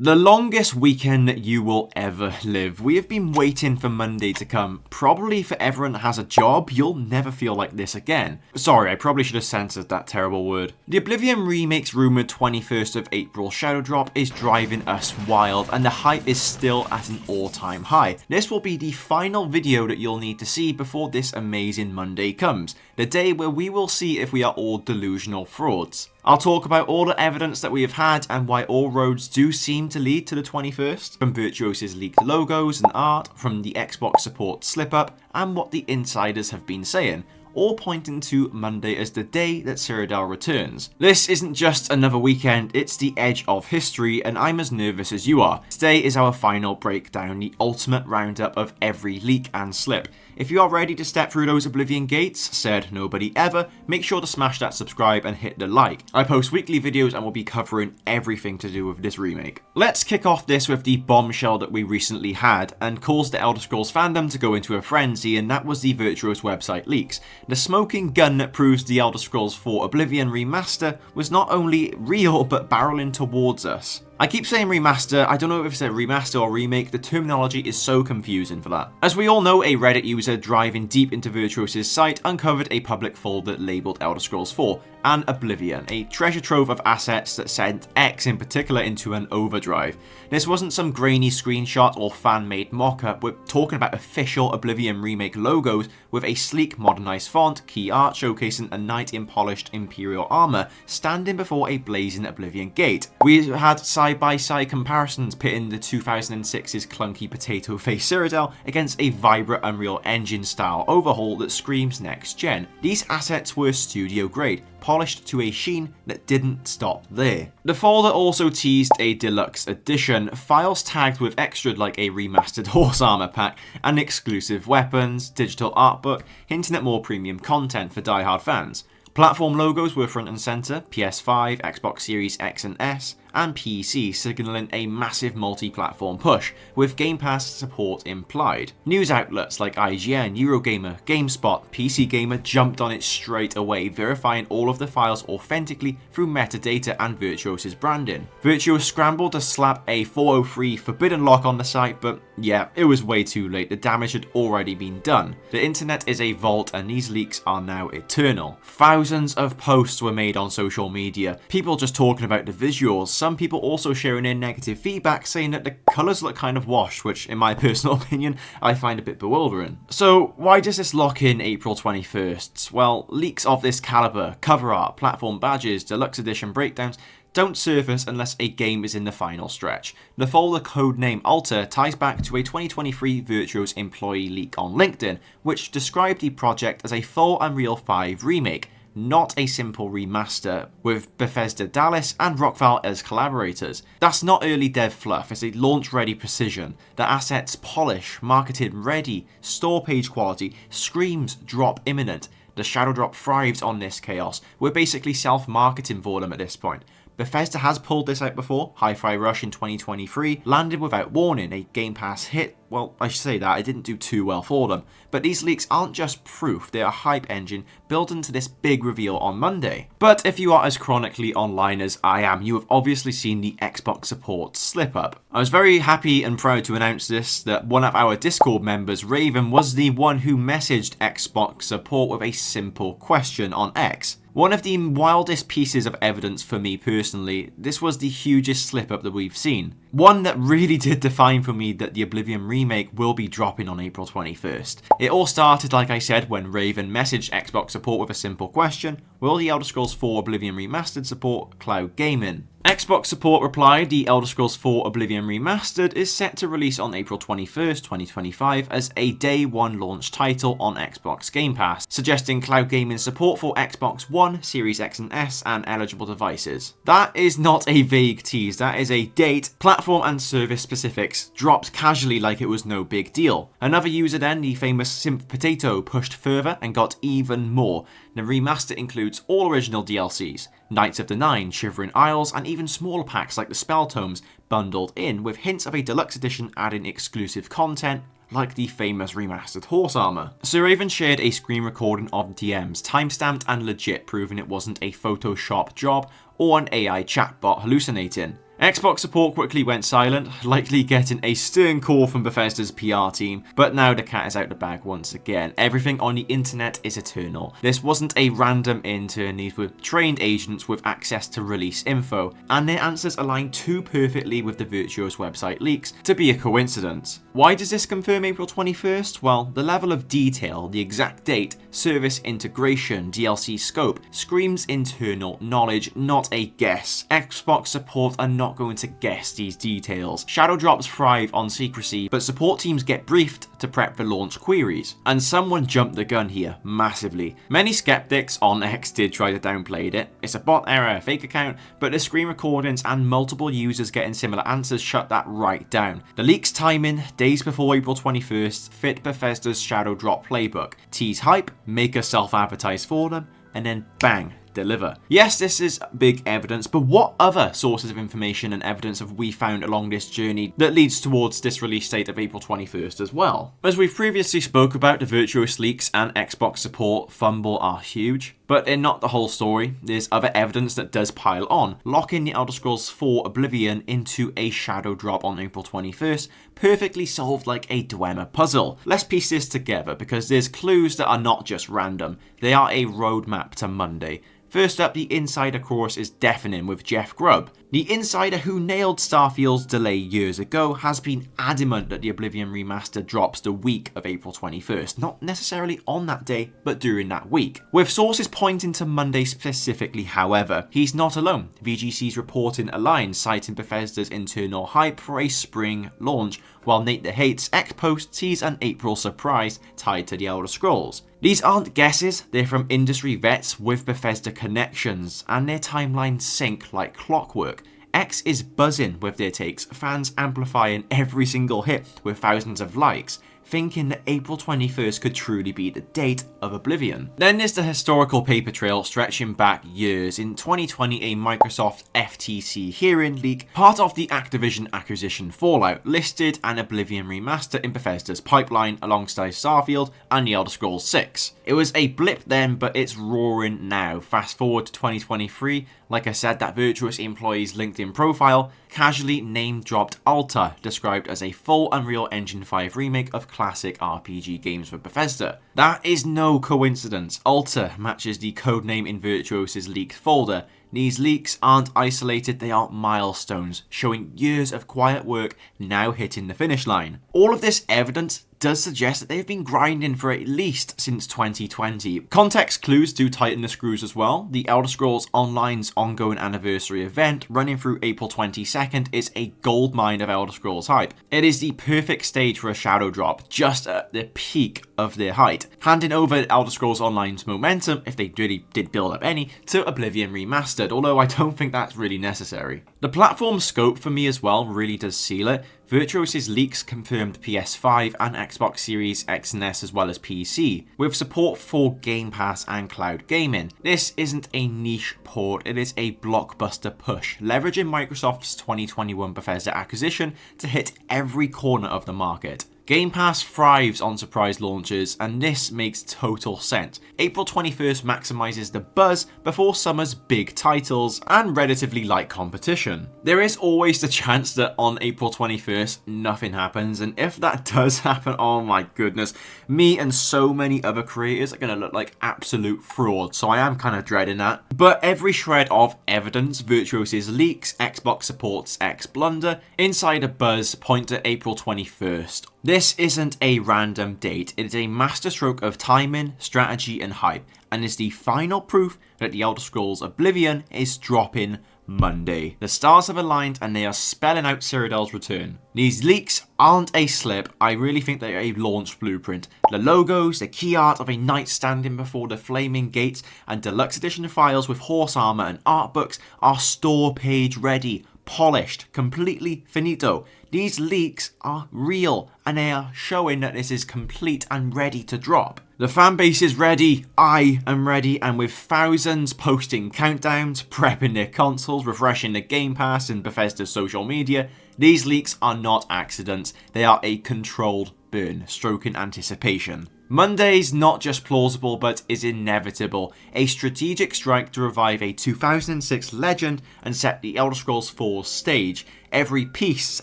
The longest weekend that you will ever live. We have been waiting for Monday to come. Probably for everyone that has a job, you'll never feel like this again. Sorry, I probably should have censored that terrible word. The Oblivion Remakes rumoured 21st of April shadow drop is driving us wild, and the hype is still at an all-time high. This will be the final video that you'll need to see before this amazing Monday comes. The day where we will see if we are all delusional frauds. I'll talk about all the evidence that we have had and why all roads do seem to lead to the 21st, from Virtuos' leaked logos and art, from the Xbox support slip-up, and what the insiders have been saying, all pointing to Monday as the day that Cyrodiil returns. This isn't just another weekend, it's the edge of history, and I'm as nervous as you are. Today is our final breakdown, the ultimate roundup of every leak and slip. If you are ready to step through those Oblivion gates, said nobody ever, make sure to smash that subscribe and hit the like. I post weekly videos and will be covering everything to do with this remake. Let's kick off this with the bombshell that we recently had and caused the Elder Scrolls fandom to go into a frenzy, and that was the Virtuos website leaks. The smoking gun that proves the Elder Scrolls 4 Oblivion Remaster was not only real but barreling towards us. I keep saying remaster, I don't know if it's a remaster or remake, the terminology is so confusing for that. As we all know, a Reddit user driving deep into Virtuos' site uncovered a public folder labelled Elder Scrolls 4 and Oblivion, a treasure trove of assets that sent X in particular into an overdrive. This wasn't some grainy screenshot or fan-made mock-up, we're talking about official Oblivion Remake logos with a sleek modernised font, key art showcasing a knight in polished Imperial armour standing before a blazing Oblivion gate. We had side-by-side comparisons pitting the 2006's clunky potato face Cyrodiil against a vibrant Unreal Engine style overhaul that screams next gen. These assets were studio grade, polished to a sheen that didn't stop there. The folder also teased a deluxe edition, files tagged with extra like a remastered horse armor pack, and exclusive weapons, digital art book, hinting at more premium content for die-hard fans. Platform logos were front and center, PS5, Xbox Series X and S, and PC, signalling a massive multi-platform push, with Game Pass support implied. News outlets like IGN, Eurogamer, GameSpot, PC Gamer jumped on it straight away, verifying all of the files authentically through metadata and Virtuos' branding. Virtuos scrambled to slap a 403 forbidden lock on the site, but yeah, it was way too late, the damage had already been done. The internet is a vault and these leaks are now eternal. Thousands of posts were made on social media, people just talking about the visuals, some people also sharing their negative feedback saying that the colours look kind of washed, which in my personal opinion I find a bit bewildering. So why does this lock in April 21st? Well, leaks of this calibre, cover art, platform badges, deluxe edition breakdowns, don't surface unless a game is in the final stretch. The folder codename Alter ties back to a 2023 Virtuos employee leak on LinkedIn, which described the project as a full Unreal 5 remake, not a simple remaster, with Bethesda Dallas and Rockval as collaborators. That's not early dev fluff, it's a launch-ready precision. The assets polish, marketed ready, store page quality, screams drop imminent. The shadow drop thrives on this chaos. We're basically self-marketing for them at this point. Bethesda has pulled this out before. Hi-Fi Rush in 2023 landed without warning, a Game Pass hit. Well, I should say that, it didn't do too well for them. But these leaks aren't just proof, they're a hype engine built into this big reveal on Monday. But if you are as chronically online as I am, you have obviously seen the Xbox support slip up. I was very happy and proud to announce this, that one of our Discord members, Raven, was the one who messaged Xbox support with a simple question on X. One of the wildest pieces of evidence for me personally, this was the hugest slip up that we've seen. One that really did define for me that the Oblivion Remake will be dropping on April 21st. It all started, like I said, when Raven messaged Xbox support with a simple question: will the Elder Scrolls 4 Oblivion Remastered support cloud gaming? Xbox support replied, the Elder Scrolls 4 Oblivion Remastered is set to release on April 21st, 2025 as a day one launch title on Xbox Game Pass, suggesting cloud gaming support for Xbox One, Series X and S and eligible devices. That is not a vague tease, that is a date, platform and service specifics, dropped casually like it was no big deal. Another user then, the famous Simp Potato, pushed further and got even more. The remaster includes all original DLCs, Knights of the Nine, Shivering Isles, and even smaller packs like the Spell Tomes bundled in, with hints of a deluxe edition adding exclusive content like the famous remastered horse armor. Sir Raven shared a screen recording of DMs, timestamped and legit, proving it wasn't a Photoshop job or an AI chatbot hallucinating. Xbox support quickly went silent, likely getting a stern call from Bethesda's PR team, but now the cat is out the bag once again. Everything on the internet is eternal. This wasn't a random intern, these were trained agents with access to release info, and their answers align too perfectly with the Virtuos website leaks to be a coincidence. Why does this confirm April 21st? Well, the level of detail, the exact date, service integration, DLC scope, screams internal knowledge, not a guess. Xbox support are not going to guess these details. Shadow drops thrive on secrecy, but support teams get briefed to prep for launch queries. And someone jumped the gun here, massively. Many skeptics on X did try to downplay it. It's a bot error, a fake account, but the screen recordings and multiple users getting similar answers shut that right down. The leak's timing, days before April 21st, fit Bethesda's Shadow Drop playbook. Tease hype, make us self-advertise for them, and then bang, deliver. Yes, this is big evidence, but what other sources of information and evidence have we found along this journey that leads towards this release date of April 21st as well? As we've previously spoke about, the Virtuos leaks and Xbox support fumble are huge, but they're not the whole story. There's other evidence that does pile on, locking the Elder Scrolls 4 Oblivion into a shadow drop on April 21st, perfectly solved like a Dwemer puzzle. Let's piece this together, because there's clues that are not just random, they are a roadmap to Monday. First up, the insider chorus is deafening with Jeff Grubb. The insider who nailed Starfield's delay years ago has been adamant that the Oblivion remaster drops the week of April 21st, not necessarily on that day, but during that week. With sources pointing to Monday specifically, however, he's not alone. VGC's reporting aligns, citing Bethesda's internal hype for a spring launch, while Nate the Hate's X-Post sees an April surprise tied to the Elder Scrolls. These aren't guesses, they're from industry vets with Bethesda connections, and their timelines sync like clockwork. X is buzzing with their takes, fans amplifying every single hit with thousands of likes, thinking that April 21st could truly be the date of Oblivion. Then there's the historical paper trail stretching back years. In 2020, a Microsoft FTC hearing leak, part of the Activision acquisition fallout, listed an Oblivion remaster in Bethesda's pipeline alongside Starfield and the Elder Scrolls 6. It was a blip then, but it's roaring now. Fast forward to 2023, like I said, that Virtuos employee's LinkedIn profile casually name-dropped Alta, described as a full Unreal Engine 5 remake of classic RPG games for Bethesda. That is no coincidence. Alta matches the codename in Virtuos' leaked folder. These leaks aren't isolated, they are milestones, showing years of quiet work now hitting the finish line. All of this evidence does suggest that they've been grinding for at least since 2020. Context clues do tighten the screws as well. The Elder Scrolls Online's ongoing anniversary event, running through April 22nd, is a goldmine of Elder Scrolls hype. It is the perfect stage for a shadow drop, just at the peak of their height, handing over Elder Scrolls Online's momentum, if they really did build up any, to Oblivion Remastered, although I don't think that's really necessary. The platform scope for me as well really does seal it. Virtuos' leaks confirmed PS5 and Xbox Series X and S as well as PC, with support for Game Pass and cloud gaming. This isn't a niche port, it is a blockbuster push, leveraging Microsoft's 2021 Bethesda acquisition to hit every corner of the market. Game Pass thrives on surprise launches, and this makes total sense. April 21st maximizes the buzz before summer's big titles and relatively light competition. There is always the chance that on April 21st, nothing happens, and if that does happen, oh my goodness, me and so many other creators are going to look like absolute frauds, so I am kind of dreading that. But every shred of evidence, Virtuos' leaks, Xbox supports X blunder, insider buzz point to April 21st. This isn't a random date, it is a masterstroke of timing, strategy and hype, and is the final proof that the Elder Scrolls Oblivion is dropping Monday. The stars have aligned and they are spelling out Cyrodiil's return. These leaks aren't a slip, I really think they're a launch blueprint. The logos, the key art of a knight standing before the flaming gates, and deluxe edition files with horse armor and art books are store page ready, polished, completely finito. These leaks are real, and they are showing that this is complete and ready to drop. The fanbase is ready, I am ready, and with thousands posting countdowns, prepping their consoles, refreshing the Game Pass and Bethesda's social media, these leaks are not accidents, they are a controlled burn, stroking anticipation. Monday's not just plausible, but is inevitable. A strategic strike to revive a 2006 legend and set the Elder Scrolls 4 stage. Every piece,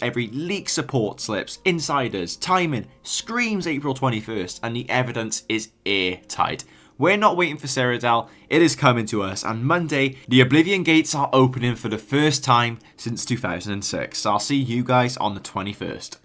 every leak support slips, insiders, timing, screams April 21st, and the evidence is airtight. We're not waiting for Cyrodiil, it is coming to us, and Monday, the Oblivion gates are opening for the first time since 2006. I'll see you guys on the 21st.